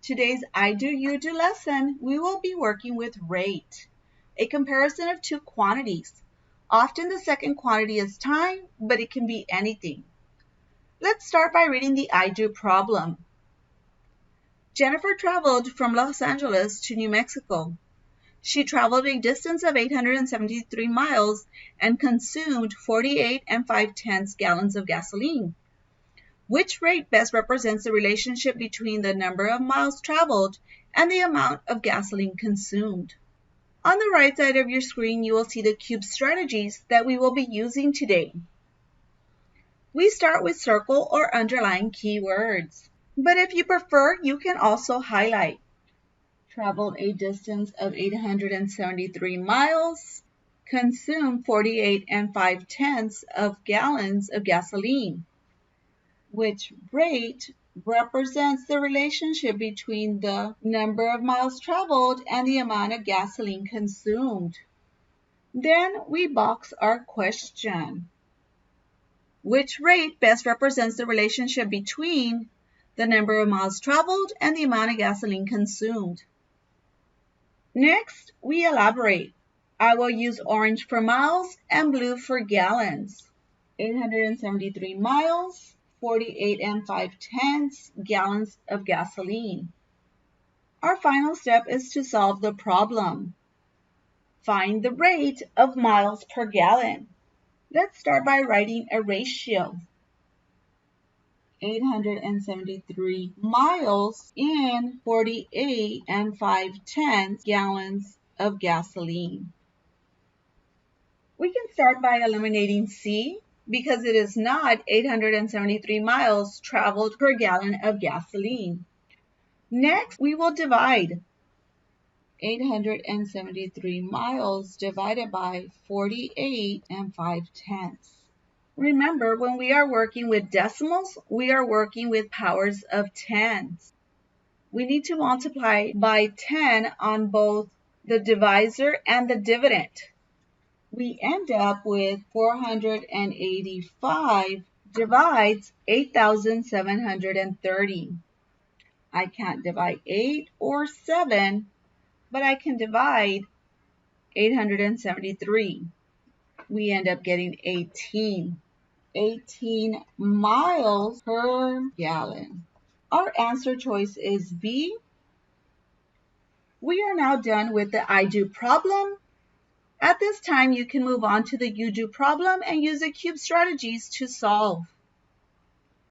Today's I Do You Do lesson, we will be working with rate, a comparison of two quantities. Often the second quantity is time, but it can be anything. Let's start by reading the I Do problem. Jennifer traveled from Los Angeles to New Mexico. She traveled a distance of 873 miles and consumed 48 5/10 gallons of gasoline. Which rate best represents the relationship between the number of miles traveled and the amount of gasoline consumed? On the right side of your screen, you will see the cube strategies that we will be using today. We start with circle or underline keywords, but if you prefer, you can also highlight. Traveled a distance of 873 miles, consumed 48 5/10 of gallons of gasoline. Which rate represents the relationship between the number of miles traveled and the amount of gasoline consumed. Then we box our question. Which rate best represents the relationship between the number of miles traveled and the amount of gasoline consumed? Next, we elaborate. I will use orange for miles and blue for gallons. 873 miles. 48 5/10 gallons of gasoline. Our final step is to solve the problem. Find the rate of miles per gallon. Let's start by writing a ratio. 873 miles in 48 5/10 gallons of gasoline. We can start by eliminating C, because it is not 873 miles traveled per gallon of gasoline. Next, we will divide 873 miles divided by 48 5/10. Remember, when we are working with decimals, we are working with powers of tens. We need to multiply by 10 on both the divisor and the dividend. We end up with 485 divides 8,730. I can't divide 8 or 7, but I can divide 873. We end up getting 18. 18 miles per gallon. Our answer choice is B. We are now done with the I Do problem. At this time, you can move on to the You Do problem and use the cube strategies to solve.